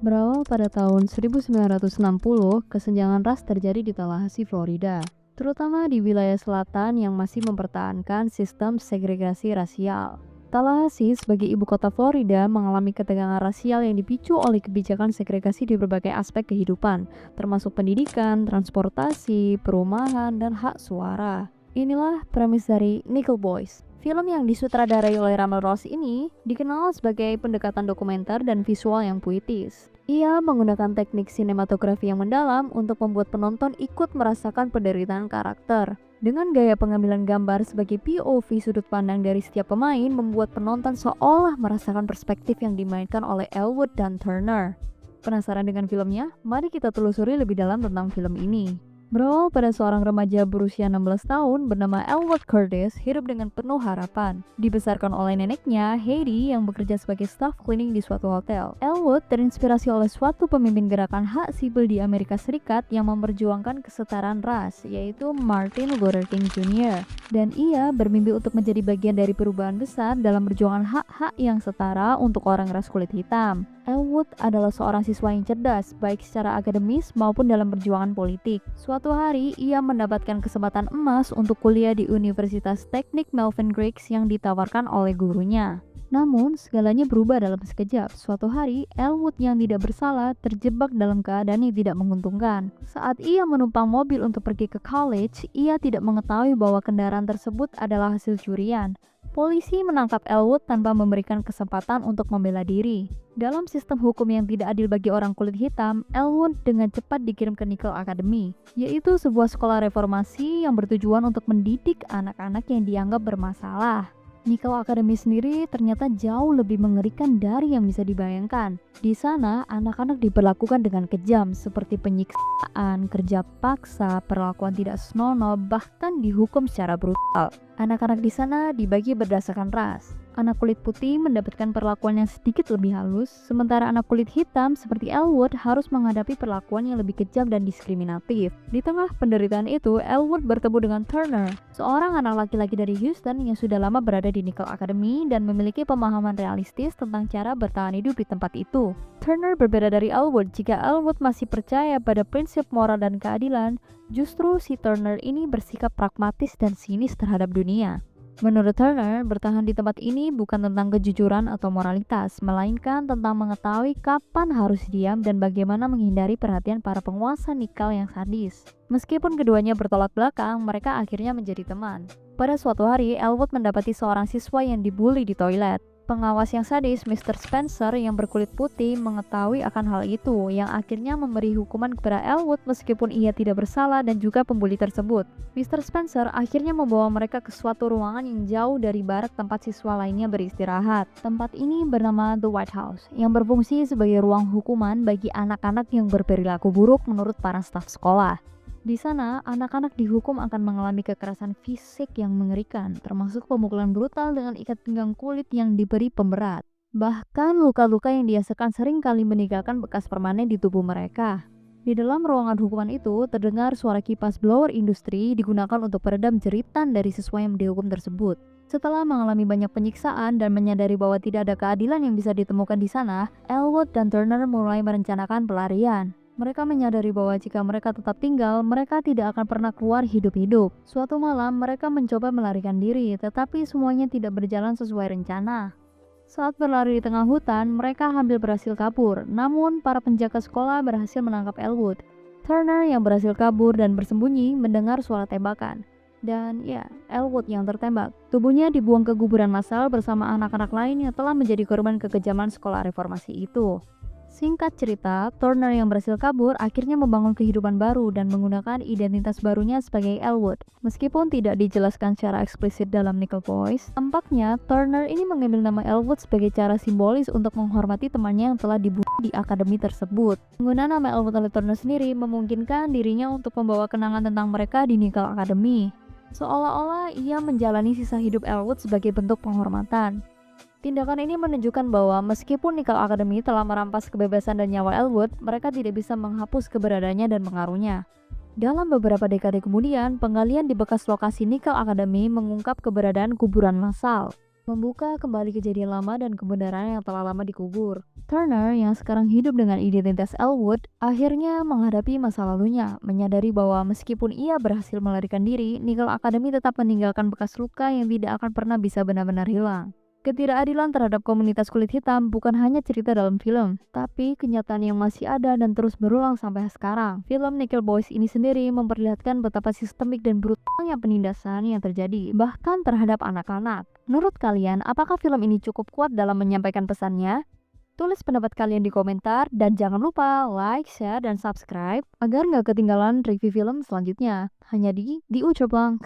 Berawal pada tahun 1960, kesenjangan ras terjadi di Tallahassee, Florida, terutama di wilayah selatan yang masih mempertahankan sistem segregasi rasial. Tallahassee sebagai ibu kota Florida mengalami ketegangan rasial yang dipicu oleh kebijakan segregasi di berbagai aspek kehidupan, termasuk pendidikan, transportasi, perumahan, dan hak suara. Inilah premis dari Nickel Boys. Film yang disutradarai oleh Ramal Ross ini dikenal sebagai pendekatan dokumenter dan visual yang puitis. Ia menggunakan teknik sinematografi yang mendalam untuk membuat penonton ikut merasakan penderitaan karakter. Dengan gaya pengambilan gambar sebagai POV sudut pandang dari setiap pemain membuat penonton seolah merasakan perspektif yang dimainkan oleh Elwood dan Turner. Penasaran dengan filmnya? Mari kita telusuri lebih dalam tentang film ini. Berawal pada seorang remaja berusia 16 tahun bernama Elwood Curtis hidup dengan penuh harapan. Dibesarkan oleh neneknya, Heidi, yang bekerja sebagai staff cleaning di suatu hotel. Elwood terinspirasi oleh suatu pemimpin gerakan hak sipil di Amerika Serikat yang memperjuangkan kesetaraan ras, yaitu Martin Luther King Jr. Dan ia bermimpi untuk menjadi bagian dari perubahan besar dalam perjuangan hak-hak yang setara untuk orang ras kulit hitam. Elwood adalah seorang siswa yang cerdas, baik secara akademis maupun dalam perjuangan politik. Suatu hari, ia mendapatkan kesempatan emas untuk kuliah di Universitas Teknik Melvin Griggs yang ditawarkan oleh gurunya. Namun, segalanya berubah dalam sekejap. Suatu hari, Elwood yang tidak bersalah terjebak dalam keadaan yang tidak menguntungkan. Saat ia menumpang mobil untuk pergi ke college, ia tidak mengetahui bahwa kendaraan tersebut adalah hasil curian. Polisi menangkap Elwood tanpa memberikan kesempatan untuk membela diri. Dalam sistem hukum yang tidak adil bagi orang kulit hitam, Elwood dengan cepat dikirim ke Nickel Academy, yaitu sebuah sekolah reformasi yang bertujuan untuk mendidik anak-anak yang dianggap bermasalah. Nickel Academy sendiri ternyata jauh lebih mengerikan dari yang bisa dibayangkan. Di sana, anak-anak diperlakukan dengan kejam seperti penyiksaan, kerja paksa, perlakuan tidak senonoh, bahkan dihukum secara brutal. Anak-anak di sana dibagi berdasarkan ras. Anak kulit putih mendapatkan perlakuan yang sedikit lebih halus, sementara anak kulit hitam seperti Elwood harus menghadapi perlakuan yang lebih kejam dan diskriminatif. Di tengah penderitaan itu, Elwood bertemu dengan Turner, seorang anak laki-laki dari Houston yang sudah lama berada di Nickel Academy dan memiliki pemahaman realistis tentang cara bertahan hidup di tempat itu. Turner berbeda dari Elwood. Jika Elwood masih percaya pada prinsip moral dan keadilan, justru si Turner ini bersikap pragmatis dan sinis terhadap dunia. Menurut Turner, bertahan di tempat ini bukan tentang kejujuran atau moralitas, melainkan tentang mengetahui kapan harus diam dan bagaimana menghindari perhatian para penguasa nikel yang sadis. Meskipun keduanya bertolak belakang, mereka akhirnya menjadi teman. Pada suatu hari, Elwood mendapati seorang siswa yang dibully di toilet. Pengawas yang sadis, Mr. Spencer yang berkulit putih, mengetahui akan hal itu, yang akhirnya memberi hukuman kepada Elwood meskipun ia tidak bersalah dan juga pembuli tersebut. Mr. Spencer akhirnya membawa mereka ke suatu ruangan yang jauh dari barak tempat siswa lainnya beristirahat. Tempat ini bernama The White House, yang berfungsi sebagai ruang hukuman bagi anak-anak yang berperilaku buruk menurut para staf sekolah. Di sana, anak-anak dihukum akan mengalami kekerasan fisik yang mengerikan, termasuk pemukulan brutal dengan ikat pinggang kulit yang diberi pemberat. Bahkan luka-luka yang dirasakan sering kali meninggalkan bekas permanen di tubuh mereka. Di dalam ruangan hukuman itu, terdengar suara kipas blower industri digunakan untuk peredam jeritan dari siswa yang dihukum tersebut. Setelah mengalami banyak penyiksaan dan menyadari bahwa tidak ada keadilan yang bisa ditemukan di sana, Elwood dan Turner mulai merencanakan pelarian. Mereka menyadari bahwa jika mereka tetap tinggal, mereka tidak akan pernah keluar hidup-hidup. Suatu malam, mereka mencoba melarikan diri, tetapi semuanya tidak berjalan sesuai rencana. Saat berlari di tengah hutan, mereka hampir berhasil kabur, namun para penjaga sekolah berhasil menangkap Elwood. Turner yang berhasil kabur dan bersembunyi mendengar suara tembakan. Dan ya, Elwood yang tertembak. Tubuhnya dibuang ke kuburan massal bersama anak-anak lain yang telah menjadi korban kekejaman sekolah reformasi itu. Singkat cerita, Turner yang berhasil kabur akhirnya membangun kehidupan baru dan menggunakan identitas barunya sebagai Elwood. Meskipun tidak dijelaskan secara eksplisit dalam Nickel Boys, tampaknya Turner ini mengambil nama Elwood sebagai cara simbolis untuk menghormati temannya yang telah dibunuh di akademi tersebut. Penggunaan nama Elwood oleh Turner sendiri memungkinkan dirinya untuk membawa kenangan tentang mereka di Nickel Academy. Seolah-olah ia menjalani sisa hidup Elwood sebagai bentuk penghormatan. Tindakan ini menunjukkan bahwa meskipun Nickel Academy telah merampas kebebasan dan nyawa Elwood, mereka tidak bisa menghapus keberadaannya dan pengaruhnya. Dalam beberapa dekade kemudian, penggalian di bekas lokasi Nickel Academy mengungkap keberadaan kuburan massal. membuka kembali kejadian lama dan kebenaran yang telah lama dikubur. Turner yang sekarang hidup dengan identitas Elwood akhirnya menghadapi masa lalunya, menyadari bahwa meskipun ia berhasil melarikan diri, Nickel Academy tetap meninggalkan bekas luka yang tidak akan pernah bisa benar-benar hilang. Ketidakadilan terhadap komunitas kulit hitam bukan hanya cerita dalam film, tapi kenyataan yang masih ada dan terus berulang sampai sekarang. Film Nickel Boys ini sendiri memperlihatkan betapa sistemik dan brutalnya penindasan yang terjadi, bahkan terhadap anak-anak. Menurut kalian, apakah film ini cukup kuat dalam menyampaikan pesannya? Tulis pendapat kalian di komentar, dan jangan lupa like, share, dan subscribe agar nggak ketinggalan review film selanjutnya. Hanya di Ucaplang.